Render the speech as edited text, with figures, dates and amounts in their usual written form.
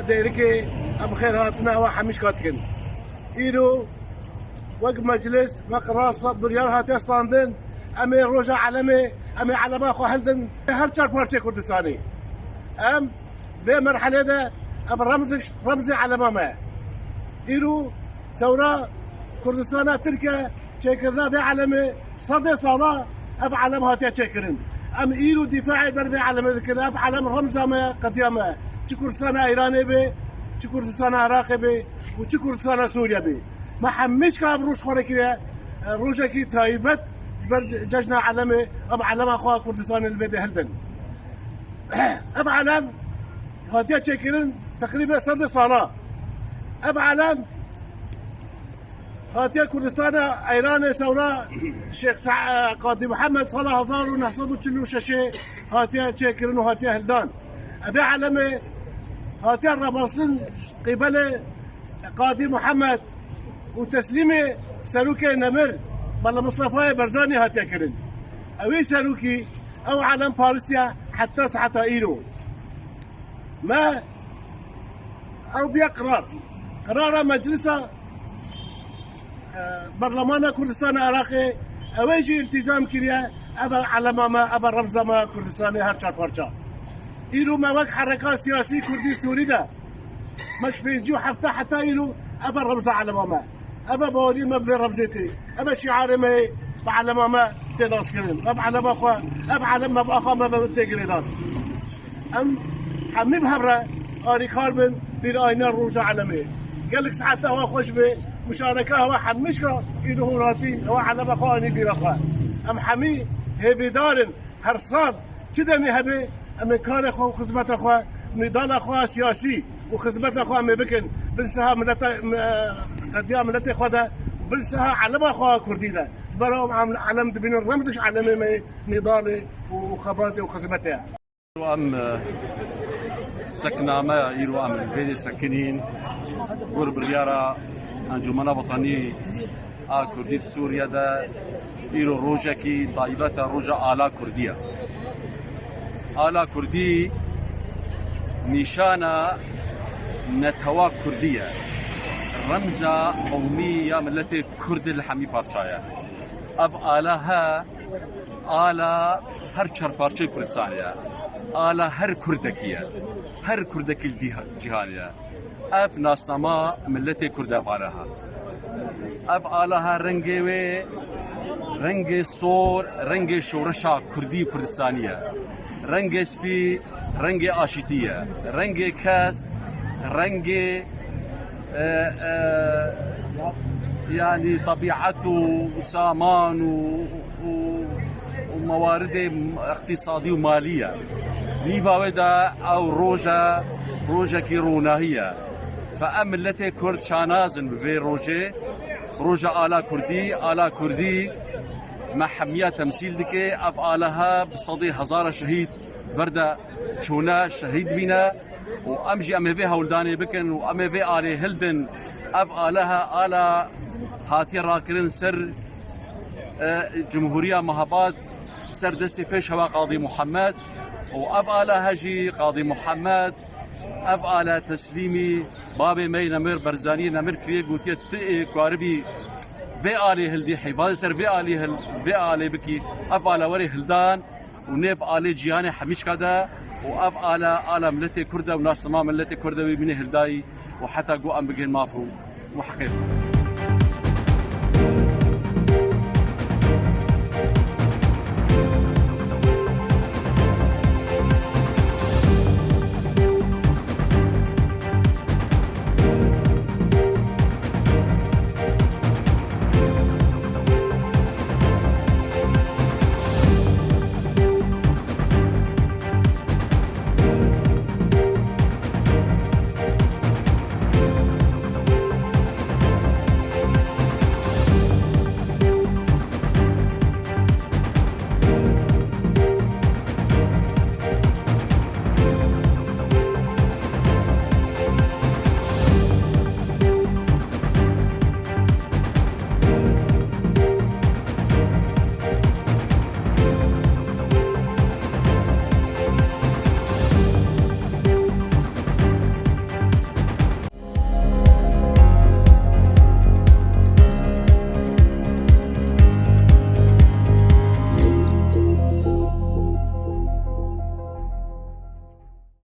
ديركي ام خيراتنا وحمش كاتكن ايرو وق مجلس مقرار صدر يرها تستاندن امي روجا علمي امي علما خو هلدن هر چار بارچه كردستاني ام في مرحله ده ام رمزي علما ما ايرو ثوره كردستان تركيا تشكرنا بعلمي صدى صلاة اب علم هاتي تشكرن ام ايرو دفاعي بر بعلم ذكر اب علم رمزه ما قديمه كردستان ايراني به كردستان عراقي به وكردستان سوريا به ما حمش كاف روش خوركي روجكي تايبت ججنا علمي اب علم اخو كردستان البدي هلدن اب علم هاتي تشكرن تقريبا صدى صلاة اب علم هاتي كردستان ايران ثوره شيخ قاضي محمد صلاح هزار ونحصبوا تشلو شاشي هاتي تشكرن وهاتي هلدان ابي علمي هاتي الرماصن قبل قاضي محمد وتسليمي سلوكي نمر بلا مصطفى برزاني هاتي كرن اوي سلوكي او علم باريسيا حتى ساعة ايرو ما او بيقرار قرار مجلس برلمان كردستان العراقي اويجي التزام كريا ابا علما ما ابا رمزه ما كردستاني هر چار پارچا ايرو ما وقت حركات سياسي كردي سوري ده مش بيجوا حتى ايرو ابا رمزه علما ما ابا بوري ما برمزتي ابا شعار ما بعلما ما تناس كرين ابا علما اخو ابا علما باخا ما بتجريدات ام حمي بهبره اري كاربن بير اينا روجا علمي قال لك ساعتها هو خوش به مشاركه هو حمشكا ايده هوراتي هو علما اخواني بير اخوان ام حمي هبي دارن هرسان كدمي هبي ام كار اخو خدمت اخو نضال اخو سياسي وخدمت اخو ام بكن بنسها ملت قديا ملت اخو ده بنسها علم اخو كردي ده براهم علم بين الرمدش علم نضالي وخباتي وخدمتها ام سكنا ما يرو ام بين الساكنين قرب بريارة انجمنا وطني كردي سوريا ده ايرو روجاكي طائبة روجا آلا كردية آلا كردي نشانة نتوا كردية رمزة قومية ملتي كرد الحمي بارشايا اب آلاها آلا هر چار پارچه كردستانية آلا هر كردكية هر كردكي الجهانية اب ناسنما ملتي كرد آلاها اب آلاها رنگي رنگ سور رنگ شورشا كردي كردستانية رنگ سبي رنگ آشتية رنگ كاس رنگ يعني طبيعته وسامان وموارد اقتصادية ومالية نيفاودا او روجا كي روناهية فأم التي كرد شانازن بفي روجا آلا كردي محمية تمثيل دكي اب آلها بصدي هزار شهيد بردا شونا شهيد بينا وامجي امي هولداني بكن وامي في آلي هلدن اب آلها آلا هاتي راكرين سر جمهورية مهابات سر دستي فيش هوا قاضي محمد واب آلها جي قاضي محمد اب آلها تسليمي بابي مي نمر برزاني نمر كريه قوتيه تقي كواربي في آلي هلدي حفاظ سر في آلي بكي اف آلا وري هلدان ونيف آلي جياني حميش كدا واف آلا ملتي كرده وناس تمام ملتي كرده ويبني هلداي وحتى قو ام بقين مافو وحقيقة